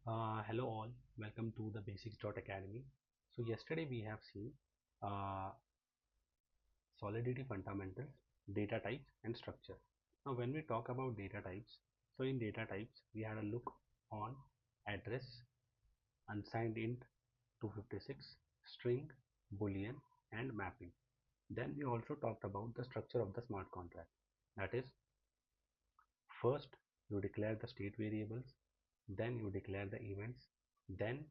Hello all, welcome to the basics.academy. So yesterday we have seen uh, solidity fundamentals, data types and structure. Now when we talk about data types, so in data types we had a look on address, unsigned int 256, string, boolean and mapping. Then we also talked about the structure of the smart contract. That is, first you declare the state variables, then you declare the events, then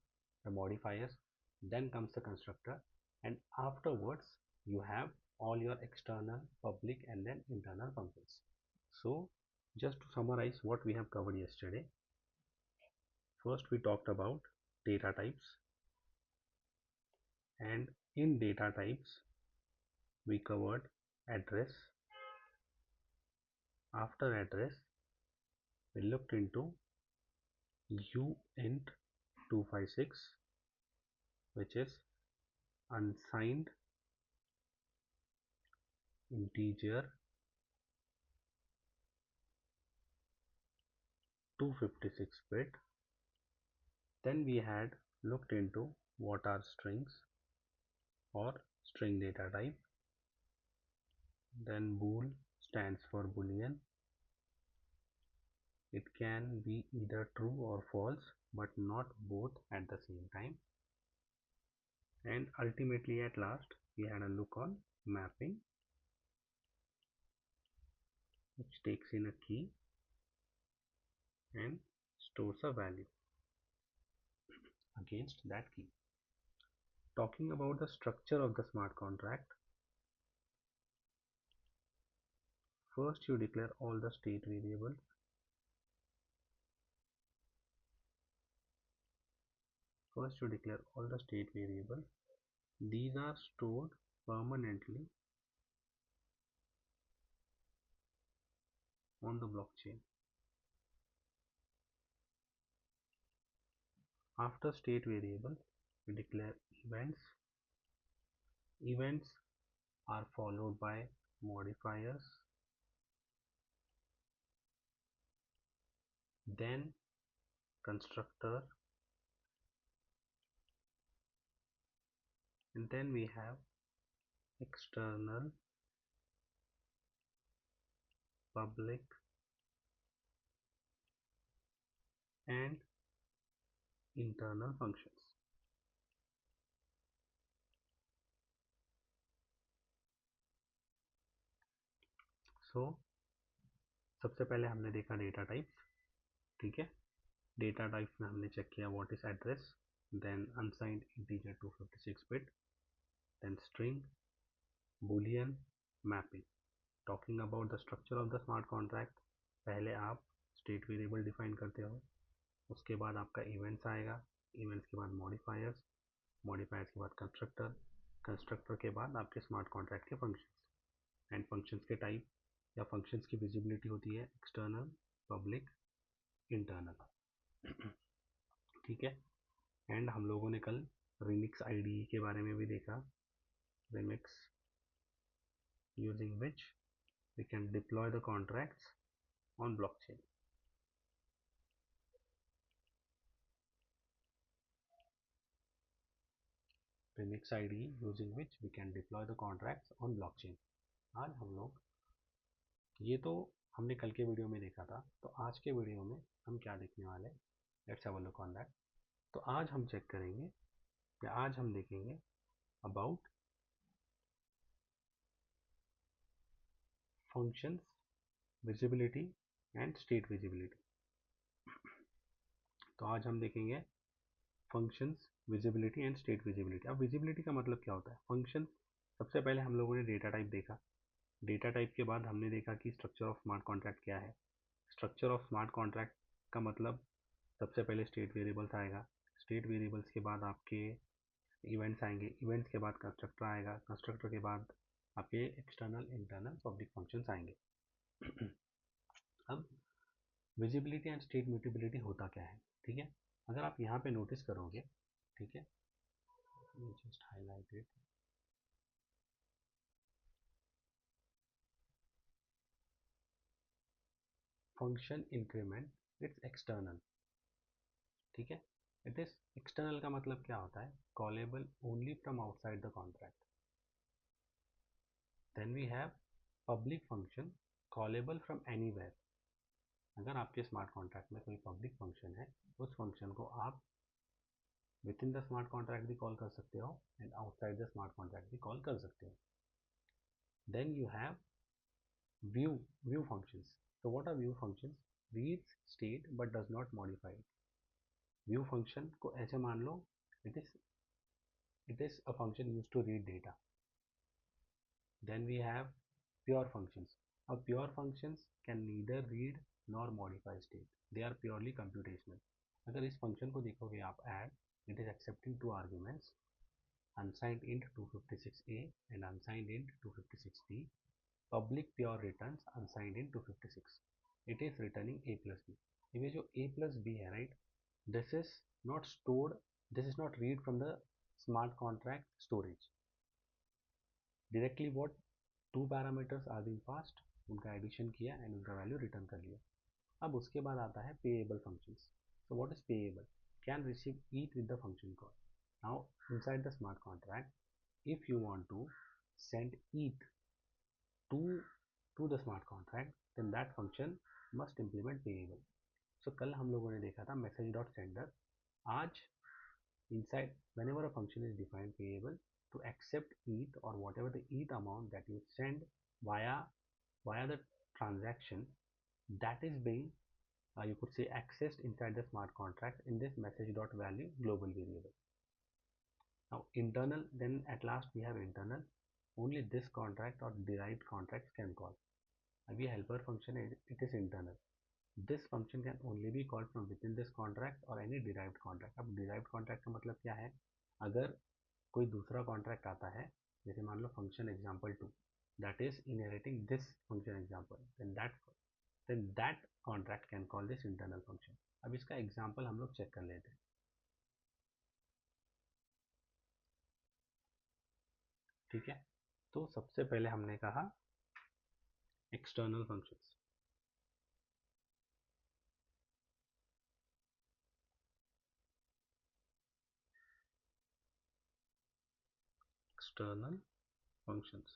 the modifiers, then comes the constructor, and afterwards you have all your external, public and then internal functions. So just to summarize what we have covered yesterday, first we talked about data types, and in data types we covered address. After address we looked into uint 256, which is unsigned integer 256 bit. Then we had looked into what are strings or string data type. Then bool stands for boolean. It can be either true or false, but not both at the same time. And ultimately at last we had a look on mapping, which takes in a key and stores a value against that key. Talking about the structure of the smart contract, first you declare all the state variables. First you declare all the state variables. These are stored permanently on the blockchain. After state variable, we declare events. Events are followed by modifiers, then constructor, and then we have external, public and internal functions. So सबसे पहले हमने देखा data types, ठीक है. Data types में हमने check किया what is address, then unsigned integer 256 बिट, then string, boolean, mapping. Talking about the structure of the smart contract, पहले आप स्टेट वेरिएबल डिफाइन करते हो, उसके बाद आपका इवेंट्स आएगा, इवेंट्स के बाद मॉडिफायर्स, मॉडिफायर्स के बाद कंस्ट्रक्टर, कंस्ट्रक्टर के बाद आपके स्मार्ट कॉन्ट्रैक्ट के फंक्शंस, एंड फंक्शंस के टाइप या फंक्शंस की विजिबिलिटी होती है एक्सटर्नल, पब्लिक, इंटरनल. ठीक है. एंड हम लोगों ने कल रिमिक्स आईडी के बारे में भी देखा, remix using which we can deploy the contracts on blockchain. Remix ID using which we can deploy the contracts on blockchain. आज हम लोग ये तो हमने कल के वीडियो में देखा था, तो आज के वीडियो में हम क्या देखने वाले, let's have a look on that. तो आज हम चेक करेंगे या आज हम देखेंगे about functions visibility and state visibility. तो आज हम देखेंगे functions visibility and state visibility. अब विजिबिलिटी का मतलब क्या होता है, फंक्शन. सबसे पहले हम लोगों ने डेटा टाइप देखा, डेटा टाइप के बाद हमने देखा कि स्ट्रक्चर ऑफ स्मार्ट कॉन्ट्रैक्ट क्या है. स्ट्रक्चर ऑफ स्मार्ट कॉन्ट्रैक्ट का मतलब सबसे पहले स्टेट वेरिएबल्स आएगा, स्टेट वेरिएबल्स के बाद आपके इवेंट्स आएंगे, इवेंट्स के बाद कंस्ट्रक्टर आएगा, कंस्ट्रक्टर के बाद आपके एक्सटर्नल, इंटरनल, पब्लिक फंक्शंस आएंगे. अब विजिबिलिटी एंड स्टेट म्यूटेबिलिटी होता क्या है, ठीक है. अगर आप यहाँ पे नोटिस करोगे, ठीक है, just highlighted, function increment it's external, ठीक है। इट इज एक्सटर्नल का मतलब क्या होता है, callable only from outside the contract. Then we have public function callable from anywhere. अगर आपके स्मार्ट कॉन्ट्रैक्ट में कोई पब्लिक फंक्शन है, उस फंक्शन को आप within the smart contract भी कॉल कर सकते हो and outside the smart contract भी कॉल कर सकते हो। Then you have view functions. So what are view functions? Reads state but does not modify it. View function को ऐसे मान लो, it is a function used to read data. Then we have pure functions. Now pure functions can neither read nor modify state. They are purely computational. अगर इस function को देखोगे आप add, it is accepting two arguments, unsigned int 256a and unsigned int 256b. Public pure returns unsigned int 256. It is returning a plus b. ये जो a plus b है, right? This is not stored. This is not read from the smart contract storage. Directly what two parameters are being passed, उनका addition किया and उनका value return कर लिया। अब उसके बाद आता है payable functions. So what is payable? Can receive ETH with the function call. Now inside the smart contract if you want to send ETH to the smart contract, then that function must implement payable. So कल हम लोगों ने देखा था message.sender. आज inside whenever a function is defined payable to accept ETH or whatever the ETH amount that you send via the transaction, that is being you could say accessed inside the smart contract in this message.value global variable. Now internal, then at last we have internal. Only this contract or derived contracts can call. अभी helper function it is internal. This function can only be called from within this contract or any derived contract. अब derived contract का मतलब क्या है? अगर कोई दूसरा contract आता है, जैसे मान लो function example 2 that is inheriting this function example, then that contract can call this internal function. अब इसका example हम लोग check कर लेते हैं, ठीक है। तो सबसे पहले हमने कहा external functions. External functions.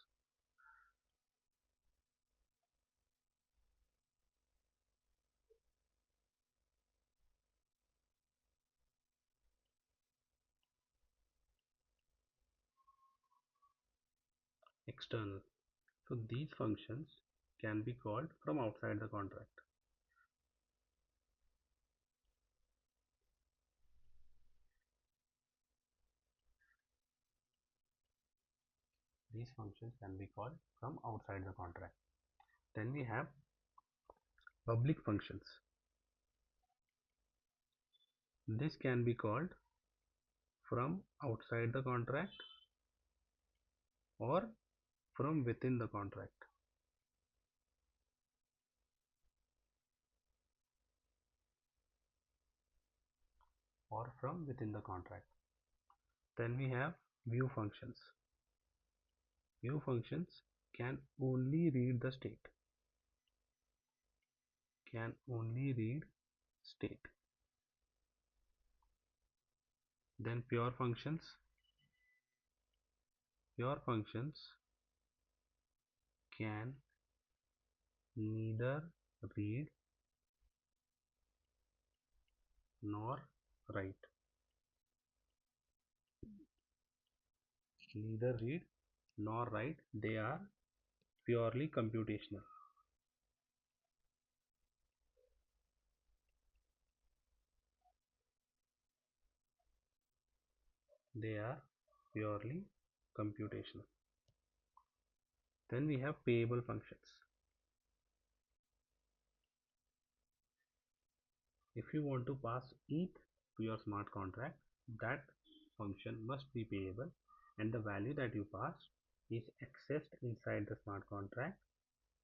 External. So these functions can be called from outside the contract. These functions can be called from outside the contract. Then we have public functions. This can be called from outside the contract or from within the contract. Or from within the contract. Then we have view functions. View functions can only read the state. Can only read state. Then pure functions. Pure functions can neither read nor write. Neither read nor write. They are purely computational. They are purely computational. Then we have payable functions. If you want to pass ETH to your smart contract, that function must be payable and the value that you pass is accessed inside the smart contract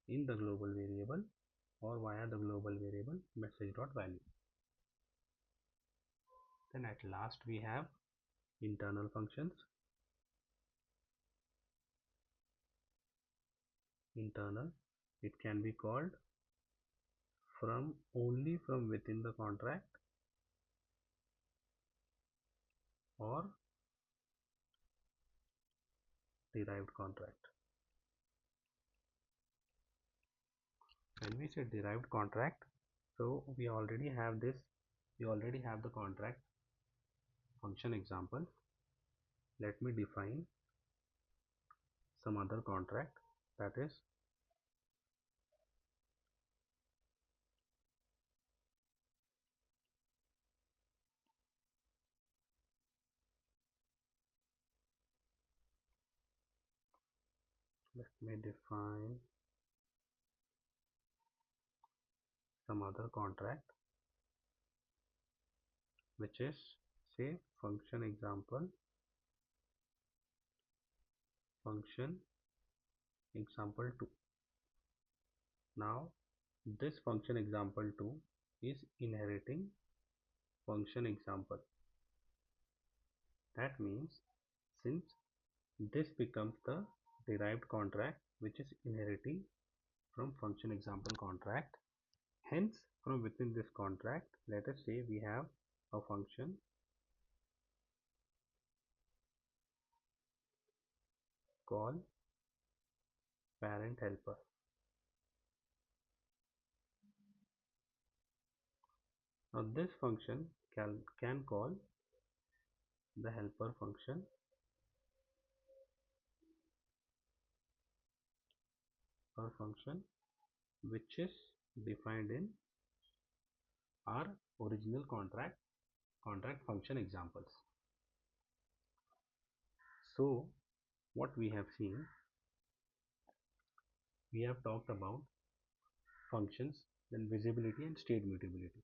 in the global variable or via the global variable message.value. Then at last we have internal functions. Internal, it can be called from only from within the contract or derived contract. When we say derived contract, so we already have this, we already have the contract function example. Let me define some other contract, that is let me define some other contract, which is say function example, function example 2. Now this function example 2 is inheriting function example. That means since this becomes the derived contract which is inheriting from function example contract, hence from within this contract, let us say we have a function called parent helper. Now this function can call the helper function or function which is defined in our original contract function examples. So what we have seen, we have talked about functions, then visibility and state mutability.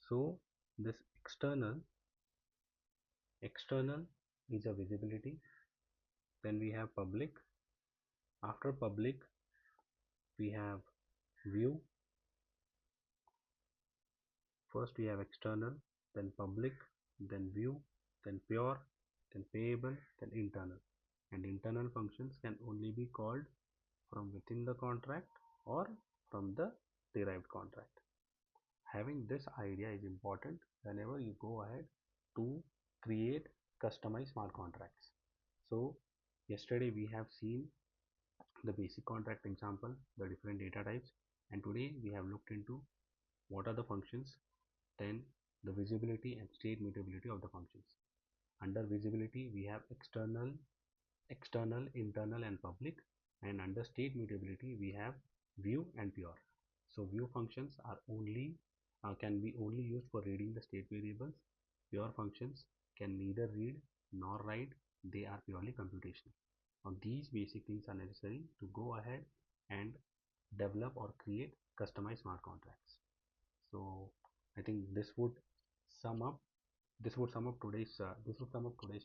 So this external is a visibility, then we have public, after public we have view, first we have external, then public, then view, then pure, then payable, then internal. And internal functions can only be called from within the contract or from the derived contract. Having this idea is important whenever you go ahead to create customized smart contracts. So yesterday we have seen the basic contract example, the different data types, and today we have looked into what are the functions, then the visibility and state mutability of the functions. Under visibility we have external, internal and public, and under state mutability we have view and pure. So view functions are only can be only used for reading the state variables. Pure functions can neither read nor write, they are purely computational. Now these basic things are necessary to go ahead and develop or create customized smart contracts. So I think sum up this would sum up today's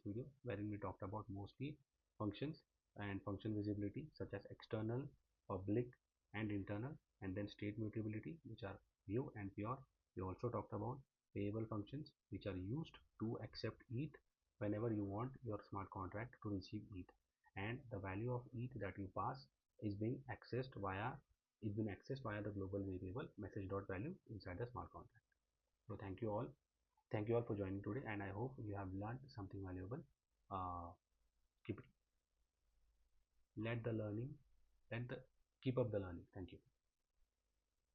video, wherein we talked about mostly functions and function visibility such as external, public and internal, and then state mutability, which are view and pure. We also talked about payable functions, which are used to accept ETH whenever you want your smart contract to receive ETH, and the value of ETH that you pass is being accessed via the global variable msg.value inside the smart contract. So thank you all for joining today, and I hope you have learned something valuable. uh, keep let the learning let the keep up the learning. Thank you.